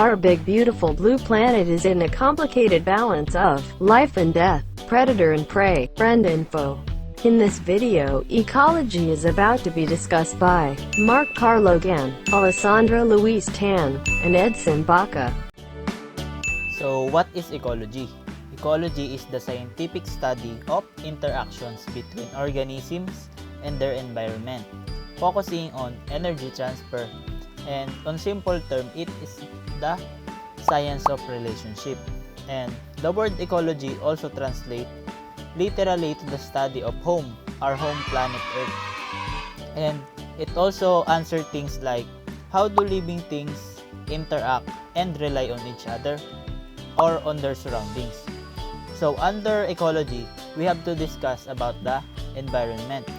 Our big beautiful blue planet is in a complicated balance of life and death, predator and prey, friend and foe. In this video, ecology is about to be discussed by Carlo, Alessandra Luis, and Edson Bacha. So what is ecology? Ecology is the scientific study of interactions between organisms and their environment, focusing on energy transfer, and on simple term, it is the science of relationship. And the word ecology also translates literally to the study of home, our home planet Earth. And it also answers things like, how do living things interact and rely on each other or on their surroundings? So under ecology, we have to discuss about the environment.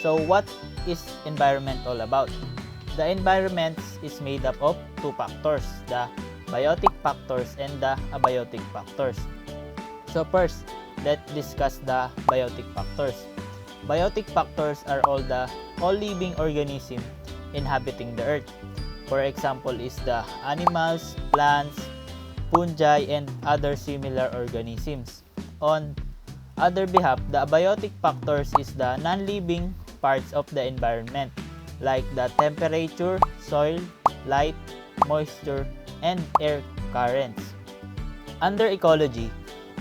So what is environment all about? The environment is made up of two factors, the biotic factors and the abiotic factors. So first, let's discuss the biotic factors. Biotic factors are all living organisms inhabiting the earth. For example is the animals, plants, fungi, and other similar organisms. On other behalf, the abiotic factors is the non-living parts of the environment, like the temperature, soil, light, moisture, and air currents. Under ecology,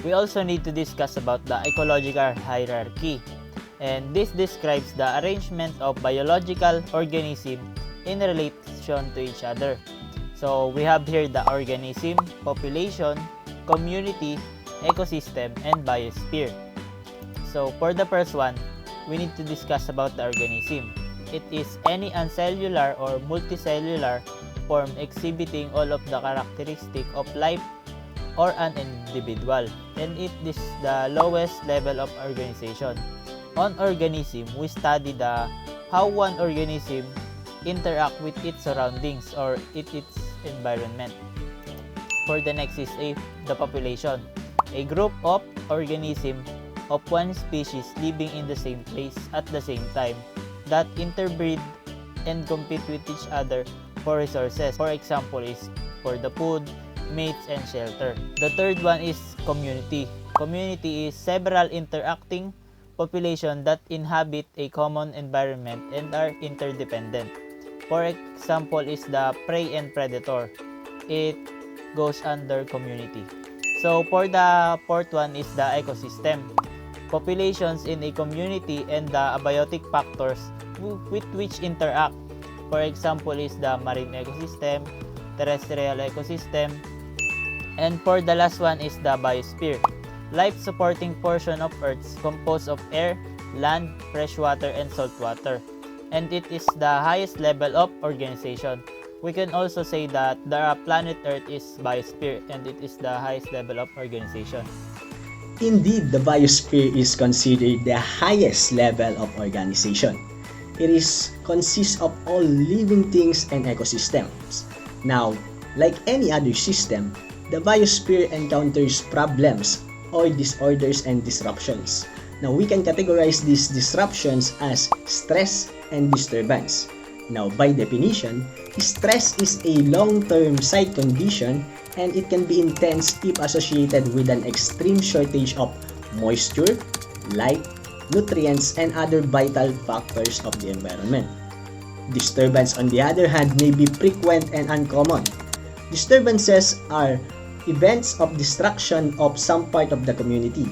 we also need to discuss about the ecological hierarchy, and this describes the arrangement of biological organisms in relation to each other. So we have here the organism, population, community, ecosystem, and biosphere. So for the first one, we need to discuss about the organism. It is any uncellular or multicellular form exhibiting all of the characteristics of life or an individual, and it is the lowest level of organization. On organism, we study how one organism interact with its surroundings or its environment. For the next is the population, a group of organisms of one species living in the same place at the same time that interbreed and compete with each other for resources. For example is for the food, mates, and shelter. The third one is community. Community is several interacting population that inhabit a common environment and are interdependent. For example is the prey and predator. It goes under community. So for the fourth one is the ecosystem. Populations in a community and the abiotic factors with which interact. For example is the marine ecosystem, terrestrial ecosystem, and for the last one is the biosphere. Life-supporting portion of Earth composed of air, land, fresh water, and salt water. And it is the highest level of organization. We can also say that the planet Earth is biosphere and it is the highest level of organization. Indeed, the biosphere is considered the highest level of organization. It consists of all living things and ecosystems. Now, like any other system, the biosphere encounters problems or disorders and disruptions. Now, we can categorize these disruptions as stress and disturbance. Now, by definition, stress is a long-term side condition and it can be intense if associated with an extreme shortage of moisture, light, nutrients, and other vital factors of the environment. Disturbance, on the other hand, may be frequent and uncommon. Disturbances are events of destruction of some part of the community,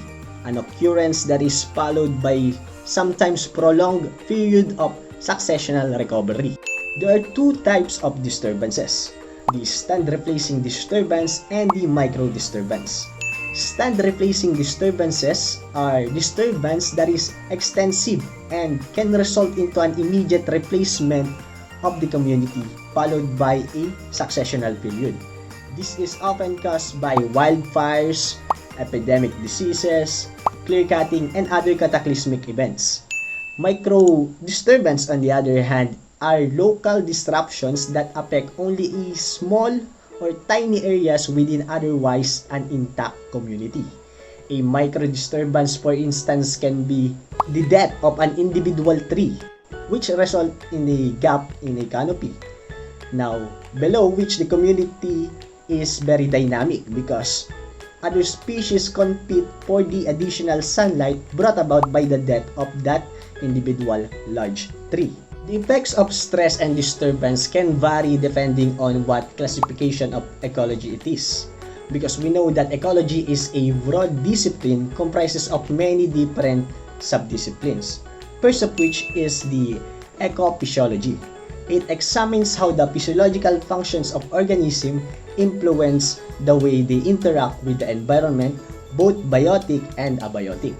an occurrence that is followed by sometimes prolonged period of successional recovery. There are two types of disturbances, the stand replacing disturbance and the micro disturbance. Stand replacing disturbances are disturbance that is extensive and can result into an immediate replacement of the community followed by a successional period. This is often caused by wildfires, epidemic diseases, clear-cutting, and other cataclysmic events. Micro disturbance, on the other hand, are local disruptions that affect only a small or tiny areas within otherwise an intact community. A micro disturbance, for instance, can be the death of an individual tree, which result in a gap in a canopy. Now, below which the community is very dynamic because other species compete for the additional sunlight brought about by the death of that individual large tree. The effects of stress and disturbance can vary depending on what classification of ecology it is. Because we know that ecology is a broad discipline comprises of many different subdisciplines. First of which is the ecophysiology. It examines how the physiological functions of organisms influence the way they interact with the environment, both biotic and abiotic.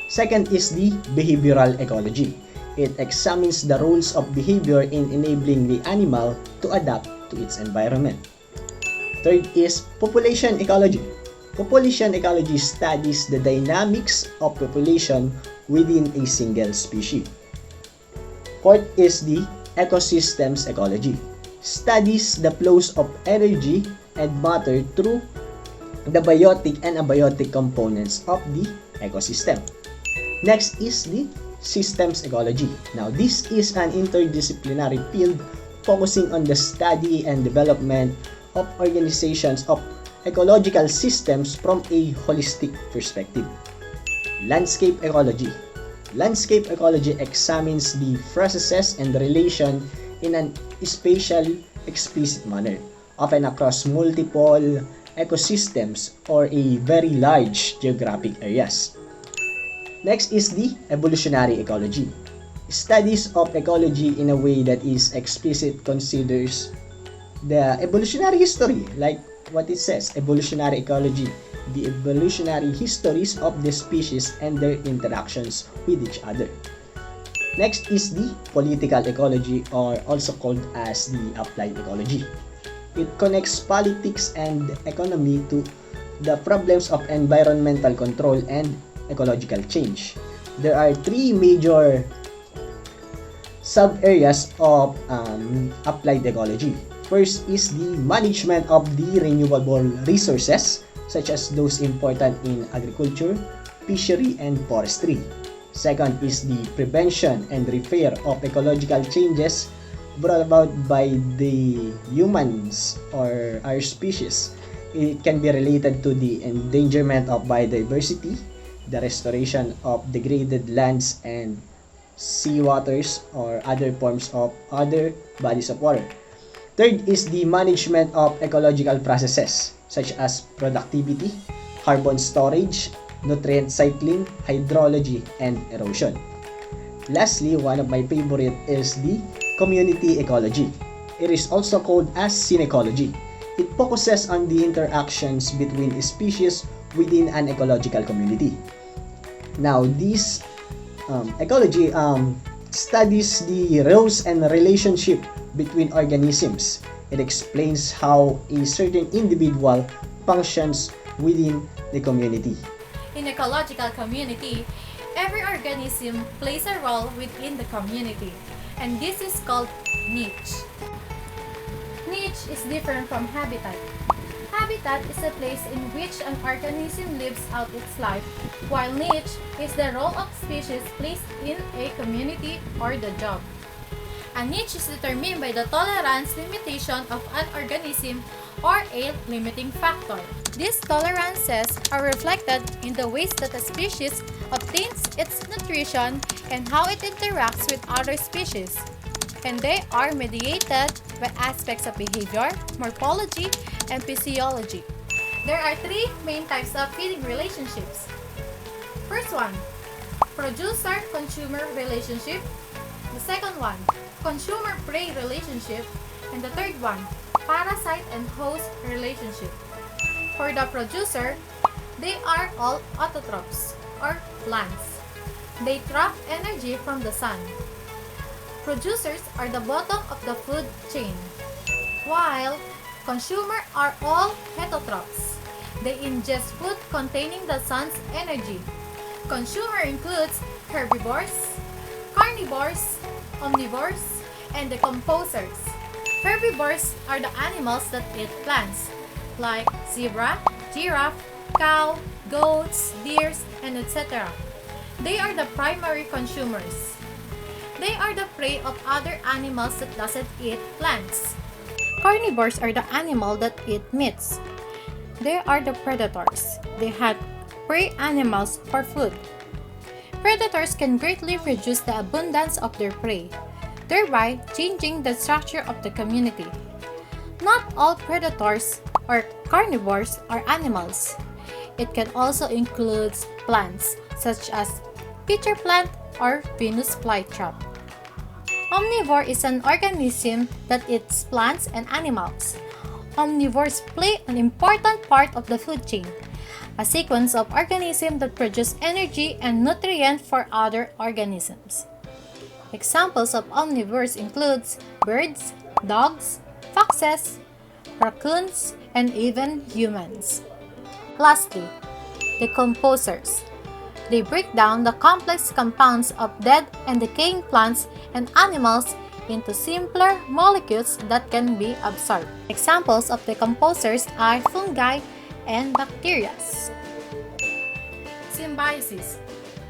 Second is the behavioral ecology. It examines the roles of behavior in enabling the animal to adapt to its environment. Third is population ecology. Population ecology studies the dynamics of population within a single species. Fourth is the ecosystems ecology. Studies the flows of energy and matter through the biotic and abiotic components of the ecosystem. Next is the systems ecology. Now, this is an interdisciplinary field focusing on the study and development of organizations of ecological systems from a holistic perspective. Landscape ecology. Landscape ecology examines the processes and relation in an spatial, explicit manner, often across multiple ecosystems or a very large geographic areas. Next is the evolutionary ecology. Studies of ecology in a way that is explicit considers the evolutionary history, like what it says, evolutionary ecology, the evolutionary histories of the species and their interactions with each other. Next is the political ecology, or also called as the applied ecology. It connects politics and economy to the problems of environmental control and ecological change. There are three major sub-areas of applied ecology. First is the management of the renewable resources, such as those important in agriculture, fishery, and forestry. Second is the prevention and repair of ecological changes brought about by the humans or our species. It can be related to the endangerment of biodiversity, the restoration of degraded lands and seawaters, or other forms of other bodies of water. Third is the management of ecological processes such as productivity, carbon storage, nutrient cycling, hydrology, and erosion. Lastly, one of my favorite is the community ecology. It is also called as synecology. It focuses on the interactions between species within an ecological community. Now, this ecology studies the roles and relationship between organisms. It explains how a certain individual functions within the community. In ecological community, every organism plays a role within the community, and this is called niche. Niche is different from habitat. Habitat is a place in which an organism lives out its life, while niche is the role of species placed in a community or the job. A niche is determined by the tolerance limitation of an organism or a limiting factor. These tolerances are reflected in the ways that a species obtains its nutrition and how it interacts with other species. And they are mediated by aspects of behavior, morphology, and physiology. There are three main types of feeding relationships. First one, producer-consumer relationship. The second one, consumer-prey relationship. And the third one, parasite and host relationship. For the producer, they are all autotrophs or plants. They trap energy from the sun. Producers are the bottom of the food chain, while consumers are all heterotrophs. They ingest food containing the sun's energy. Consumer includes herbivores, carnivores, omnivores, and decomposers. Herbivores are the animals that eat plants, like zebra, giraffe, cow, goats, deers, and etc. They are the primary consumers. They are the prey of other animals that doesn't eat plants. Carnivores are the animal that eat meats. They are the predators. They hunt prey animals for food. Predators can greatly reduce the abundance of their prey, thereby changing the structure of the community. Not all predators or carnivores are animals. It can also include plants, such as pitcher plant or Venus flytrap. Omnivore is an organism that eats plants and animals. Omnivores play an important part of the food chain, a sequence of organisms that produce energy and nutrients for other organisms. Examples of omnivores include birds, dogs, foxes, raccoons, and even humans. Lastly, decomposers. They break down the complex compounds of dead and decaying plants and animals into simpler molecules that can be absorbed. Examples of decomposers are fungi and bacteria. Symbiosis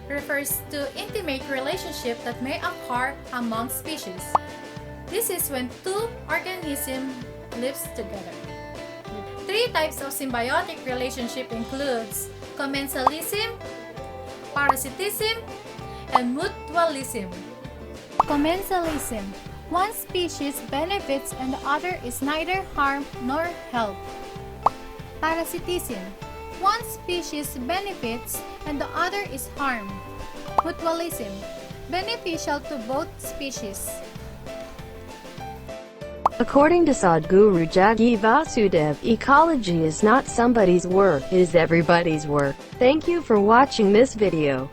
refers to intimate relationship that may occur among species. This is when two organisms live together. Three types of symbiotic relationship includes commensalism, parasitism, and mutualism. Commensalism. One species benefits and the other is neither harm nor help. Parasitism. One species benefits and the other is harmed. Mutualism. Beneficial to both species. According to Sadhguru Jaggi Vasudev, ecology is not somebody's work, it is everybody's work. Thank you for watching this video.